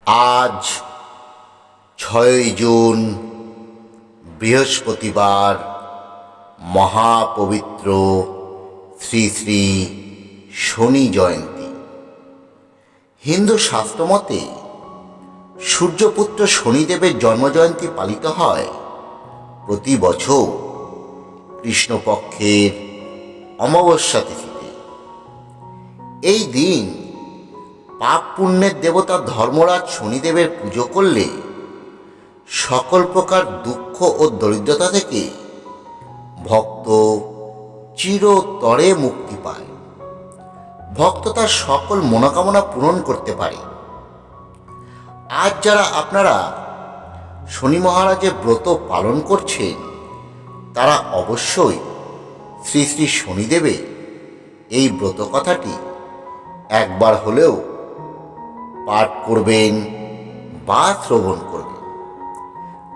আজ 6 জুন বৃহস্পতিবার, মহাপবিত্র শ্রী শ্রী শনি জয়ন্তী। হিন্দু শাস্ত্রমতে সূর্যপুত্র শনিদেবের জন্মজয়ন্তী পালিত হয় প্রতি বছর কৃষ্ণপক্ষের অমাবস্যা তিথিতে। এই দিন পাপ পুণ্যের দেবতা ধর্মরাজ শনিদেবের পুজো করলে সকল প্রকার দুঃখ ও দরিদ্রতা থেকে ভক্ত চিরতরে মুক্তি পায়। ভক্ত তার সকল মনোকামনা পূরণ করতে পারে। আজ যারা আপনারা শনি মহারাজের ব্রত পালন করছেন, তারা অবশ্যই শ্রী শ্রী শনিদেবের এই ব্রত কথাটি একবার হলেও পাঠ করবেন বা শ্রবণ করবেন।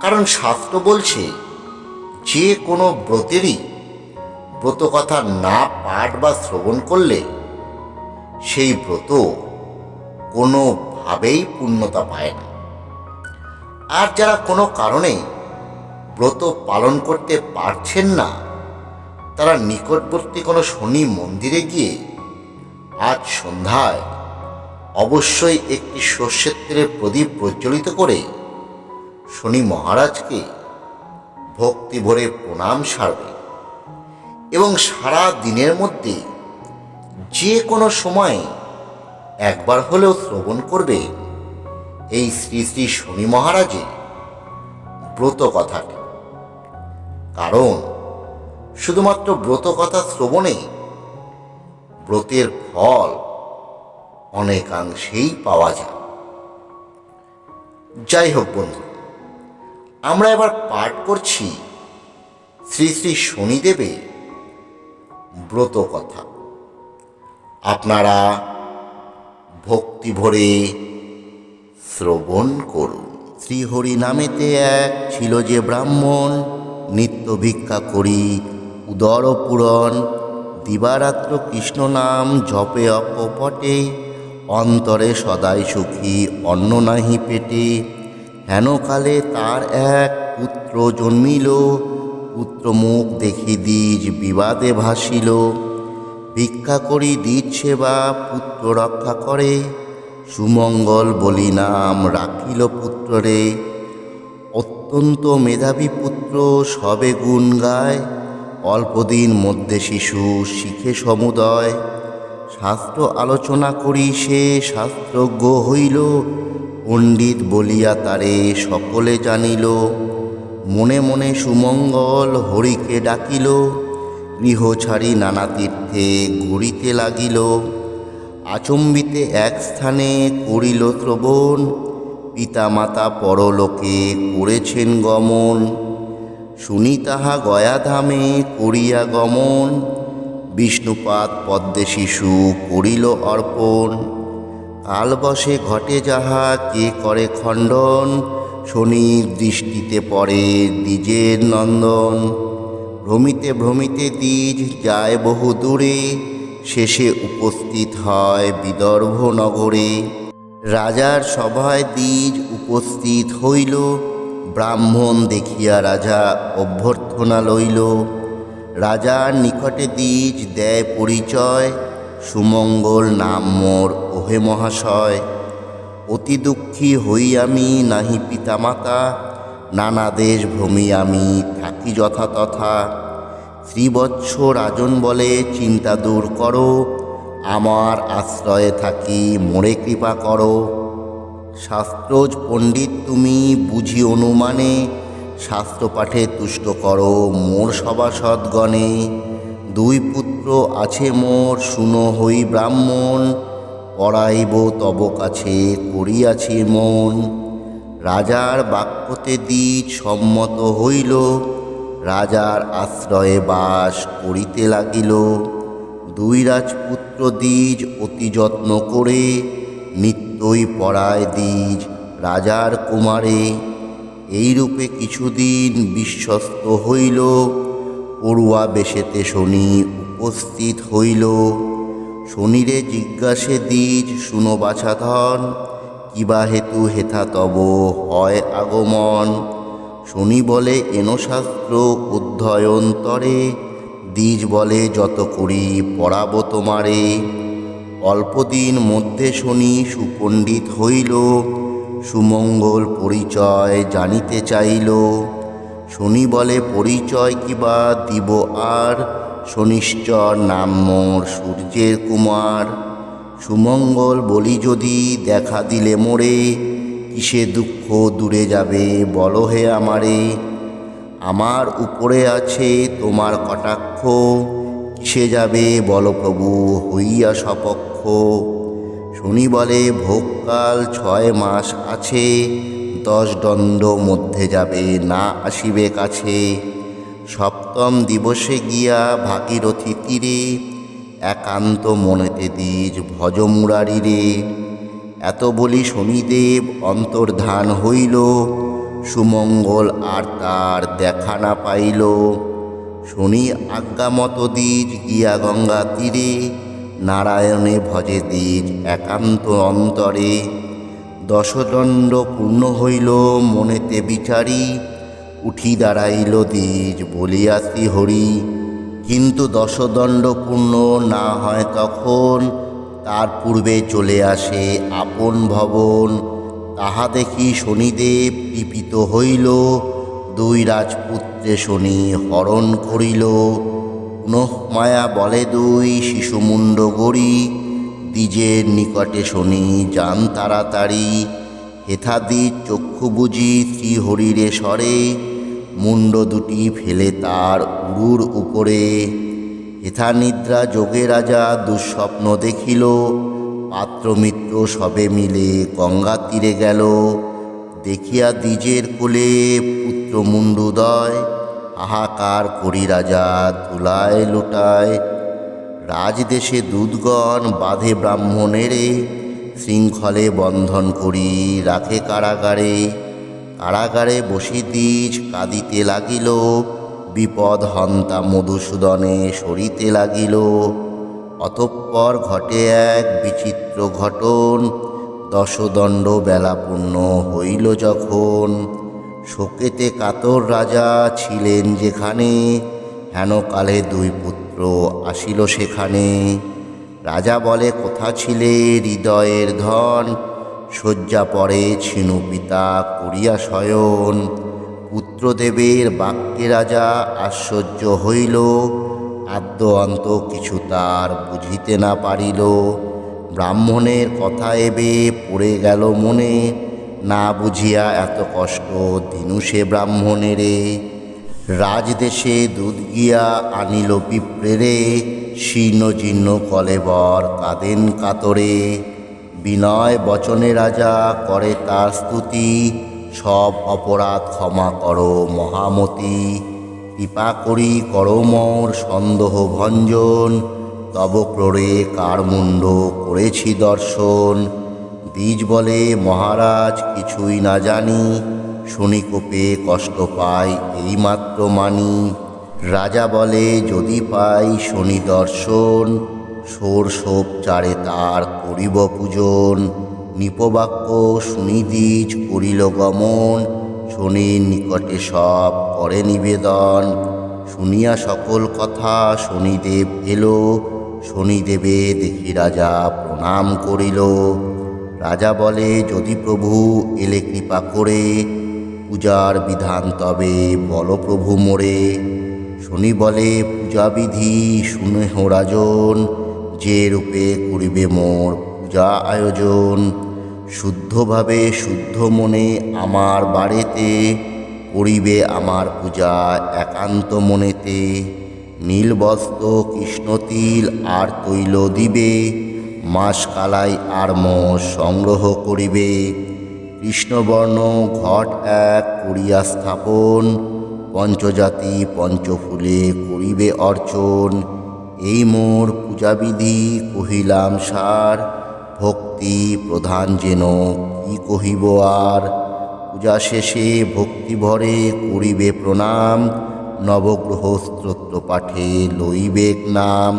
কারণ শাস্ত্র বলছে, যে কোনো ব্রতেরই ব্রত কথা না পাঠ বা শ্রবণ করলে সেই ব্রত কোনোভাবেই পূর্ণতা পায় না। আর যারা কোনো কারণে ব্রত পালন করতে পারছেন না, তারা নিকটবর্তী কোনো শনি মন্দিরে গিয়ে আজ সন্ধ্যায় অবশ্যই একটি সর্ষের তেলের প্রদীপ প্রজ্বলিত করে শনি মহারাজকে ভক্তি ভরে প্রণাম সারবে এবং সারা দিনের মধ্যে যে কোনো সময় একবার হলেও শ্রবণ করবে এই শ্রী শ্রী শনি মহারাজের ব্রত কথাটি। কারণ শুধুমাত্র ব্রত কথা শ্রবণে ব্রতের ফল অনেকাংশেই পাওয়া যায়। যাই হোক বন্ধু, আমরা এবার পাঠ করছি শ্রী শ্রী শনিদেবের ব্রত কথা। আপনারা ভক্তি ভরে শ্রবণ করুন। শ্রীহরি নামেতে এক ছিল যে ব্রাহ্মণ, নিত্য ভিক্ষা করি উদর পূরণ। দিবারাত্র কৃষ্ণ নাম জপে অকপটে, অন্তরে সদাই সুখী অন্ন নাহি পেটে। হেনকালে তার এক পুত্র জন্মিল, পুত্র মুখ দেখি দ্বিজ বিবাদে ভাসিল। ভিক্ষা করি দ্বিজ সেবা পুত্র রক্ষা করে, সুমঙ্গল বলি নাম রাখিল পুত্ররে। অত্যন্ত মেধাবী পুত্র সবে গুণ গায়, অল্পদিন মধ্যে শিশু শিখে সমুদয়। শাস্ত্র আলোচনা করি সে শাস্ত্রজ্ঞ হইল, পণ্ডিত বলিয়া তারে সকলে জানিল। মনে মনে সুমঙ্গল হরিকে ডাকিল, গৃহ ছাড়ি নানা তীর্থে ঘুরিতে লাগিল। আচম্বিতে এক স্থানে করিল শ্রবণ, পিতা মাতা পরলোকে করেছেন গমন। শুনি তাহা গয়াধামে করিয়া গমন, বিষ্ণুপাদ পদ্মে শিশু করিল অর্পণ। কালবশে ঘটে যাহা কে করে খণ্ডন, শনির দৃষ্টিতে পড়ে দ্বিজের নন্দন। ভ্রমিতে ভ্রমিতে দ্বিজ যায় বহু দূরে, শেষে উপস্থিত হয় বিদর্ভ নগরে। রাজার সভায় দ্বিজ উপস্থিত হইল, ব্রাহ্মণ দেখিয়া রাজা অভ্যর্থনা লইল। রাজার নিকটে দ্বিজ দেয় পরিচয়, সুমঙ্গল নাম মোর ওহে মহাশয়। অতি দুঃখী হই আমি নাহি পিতা মাতা, নানা দেশ ভ্রমি আমি থাকি যথা তথা। শ্রীবৎস রাজন বলে চিন্তা দূর করো, আমার আশ্রয়ে থাকি মোরে কৃপা করো। শাস্ত্রজ পণ্ডিত তুমি বুঝি অনুমানে, শাস্ত্র পাঠে তুষ্ট করো মোর সভাসদগণে। দুই পুত্র আছে মোর শুনো হই ব্রাহ্মণ, পড়াইব তব কাছে করিয়াছি মন। রাজার বাক্যতে দ্বিজ সম্মত হইল, রাজার আশ্রয়ে বাস করিতে লাগিল। দুই রাজপুত্র দ্বিজ অতি যত্ন করে, নিত্যই পড়ায় দ্বিজ রাজার কুমারে। এইরূপে কিছুদিন বিশ্বস্ত হইল, পড়ুয়া বেশেতে শনি উপস্থিত হইল। শনিরে জিজ্ঞাসে দ্বিজ শুনো বাছাধন, কিবা হেতু হেথা তব হয় আগমন। শনি বলে এনো শাস্ত্র অধ্যয়ন্তরে, দ্বিজ বলে যত করি পড়াব তোমারে। অল্পদিন মধ্যে শনি সুপণ্ডিত হইল, সুমঙ্গল পরিচয় জানিতে চাইল। শনি বলে পরিচয় কিবা দিব আর, শনিশ্চর নাম মোর সূর্যের কুমার। সুমঙ্গল বলি যদি দেখা দিলে মোরে, কিসে দুঃখ দূরে যাবে বলো হে আমারে। আমার উপরে আছে তোমার কটাক্ষ, কিসে যাবে বলো প্রভু হইয়া সপক্ষ। শনি বলে ভোগকাল 6 মাস আছে, 10 দণ্ড মধ্যে যাবে না আসিবে কাছে। সপ্তম দিবসে গিয়া ভাগীরথী তীরে, একান্ত মনেতে দ্বিজ ভজ মুরারিরে। এত বলি শনিদেব অন্তর্ধান হইল, সুমঙ্গল আর তার দেখা না পাইল। শনি আজ্ঞামত দ্বিজ গিয়া গঙ্গা তীরে, নারায়ণে ভজে দ্বিজ একান্ত অন্তরে। 10 দণ্ড পূর্ণ হইল মনেতে বিচারি, উঠি দাঁড়াইল দ্বিজ বলিয়া শ্রীহরি। কিন্তু 10 দণ্ড পূর্ণ না হয় তখন, তার পূর্বে চলে আসে আপন ভবন। তাহা দেখি শনিদেব কৃপিত হইল, 2 রাজপুত্রে শনি হরণ করিল। পুনঃ মায়া বলে 2 শিশুমুণ্ড গড়ি, দ্বিজের নিকটে শনি যান তাড়াতাড়ি। হেথা দ্বিজ চক্ষু বুঝি শ্রীহরিরে স্বরে, মুণ্ড দুটি ফেলে তার উরুর উপরে। হেথা নিদ্রা যোগে রাজা দুঃস্বপ্ন দেখিল, পাত্রমিত্র সবে মিলে গঙ্গা তীরে গেল। দেখিয়া দ্বিজের কোলে পুত্র মুণ্ডুদয়, হাহাকার করি রাজা ধুলায় লোটায়। রাজদেশে দূতগণ বাঁধে ব্রাহ্মণেরে, শৃঙ্খলে বন্ধন করি রাখে কারাগারে। কারাগারে বসি দ্বিজ কাঁদিতে লাগিল, বিপদ হন্তা মধুসূদনে সরিতে লাগিল। অতঃপর ঘটে এক বিচিত্র ঘটন, 10 দণ্ড বেলা পূর্ণ হইল যখন। শোকেতে কাতর রাজা ছিলেন যেখানে, হেনকালে 2 পুত্র আসিল সেখানে। রাজা বলে কোথা ছিলে হৃদয়ের ধন, শয্যা পরে ছিনু পিতা করিয়া শয়ন। পুত্রদেবের বাক্যে রাজা আশ্চর্য হইল, আদ্য অন্ত কিছু তার বুঝিতে না পারিল। ব্রাহ্মণের কথা এবে পড়ে গেল মনে, না বুঝিয়া এত কষ্ট দিনু সে ব্রাহ্মণেরে। রাজদেশে দুধ গিয়া আনিল পিঁপড়েরে, শীর্ণ জীর্ণ কলেবর কাঁদেন কাতরে। বিনয় বচনে রাজা করে তার স্তুতি, সব অপরাধ ক্ষমা করো মহামতি। কৃপা করি করো মোর সন্দেহ ভঞ্জন, তব ক্রোড়ে কার মুণ্ড করেছি দর্শন। দ্বিজ বলে মহারাজ কিছুই না জানি, শনি কোপে কষ্ট পাই এইমাত্র মানি। রাজা বলে যদি পাই শনি দর্শন, ষোড়শোপ চারে তার করিব পূজন। নিপবাক্য শুনি দ্বিজ করিল গমন, শনির নিকটে সব করে নিবেদন। শুনিয়া সকল কথা শনিদেব এলো, শনিদেবে দেখি রাজা প্রণাম করিল। রাজা বলে যদি প্রভু এলে কৃপা করে, পূজার বিধান তবে বল প্রভু মোরে। শনি বলে পূজাবিধি শুনেহ রাজন, যে রূপে করিবে মোর পূজা আয়োজন। শুদ্ধভাবে শুদ্ধ মনে আমার বাড়িতে, করিবে আমার পূজা একান্ত মনেতে। নীলবস্ত্র কৃষ্ণতিল আর তৈল দিবে, মাস কালাই আর মোষ সংগ্রহ করিবে। কৃষ্ণবর্ণ ঘট এক করিয়া স্থাপন, পঞ্চজাতি পঞ্চফুলে করিবে অর্চন। এই মোর পূজাবিধি কহিলাম সার, ভক্তি প্রধান যেন কি কহিব আর। পূজা শেষে ভক্তি ভরে করিবে প্রণাম, নবগ্রহ স্তোত্র পাঠে লইবেক নাম।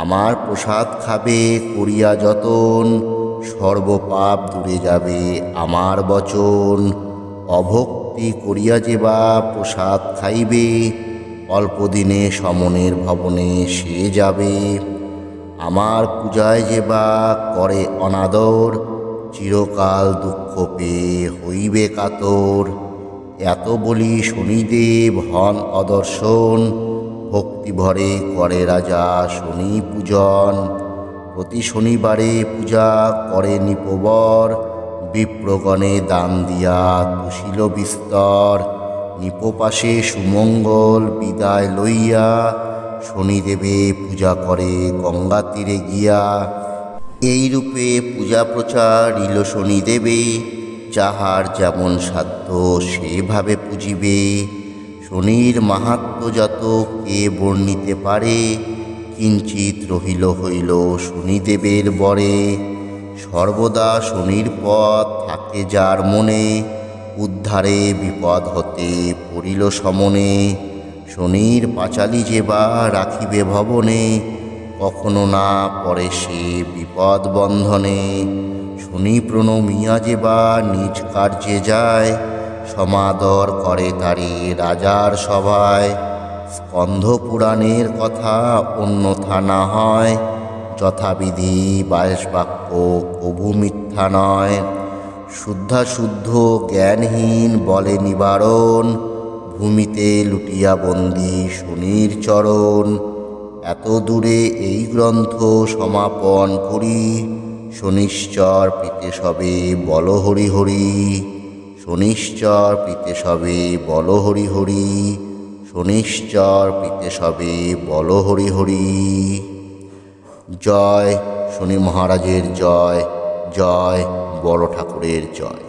আমার প্রসাদ খাবে করিয়া যতন, সর্বপাপ দূরে যাবে আমার বচন। অভক্তি করিয়া যে বা প্রসাদ খাইবে, অল্পদিনে সমনের ভবনে সে যাবে। আমার পূজায় যে বা করে অনাদর, চিরকাল দুঃখ পেয়ে হইবে কাতর। এত বলি শনিদেব হন অদর্শন, ভক্তিভরে করে রাজা শনি পূজন। প্রতি শনিবারে পূজা করে নিপবর, বিপ্রগণে দান দিয়া তুষিল বিস্তর। নিপপাশে সুমঙ্গল বিদায় লইয়া, শনিদেবে পূজা করে গঙ্গা তীরে গিয়া। এই রূপে পূজা প্রচারিল শনিদেবে, যাহার যেমন সাধ্য সেভাবে পূজিবে। শনির মাহাত্ম্য যত কে বর্ণিতে পারে, কিঞ্চিত রহিল হইল শনিদেবের বরে। সর্বদা শনির পথ থাকে যার মনে, উদ্ধারে বিপদ হতে পড়িল সমনে। শনির পাঁচালী যে বা রাখিবে ভবনে, কখনো না পড়ে সে বিপদ বন্ধনে। শনি প্রণমিয়া যে বা নিজ কার্যে যায়, সমাদর করে তারে রাজার সভায়। স্কন্ধ পুরাণের কথা অন্যথা না হয়, যথাবিধি 22 বাক্য কভু মিথ্যা নয়। শুদ্ধাশুদ্ধ জ্ঞানহীন বলে নিবারণ, ভূমিতে লুটিয়া বন্দি শনির চরণ। এত দূরে এই গ্রন্থ সমাপন করি, শনিশ্চর প্রীতে সবে বল হরি হরি। শনিশ্চর প্রীতে সবে বল হরি হরি। শনিশ্চর প্রীতে সবে বল হরি হরি। জয় শনি মহারাজের জয়, জয় বড় ঠাকুরের জয়।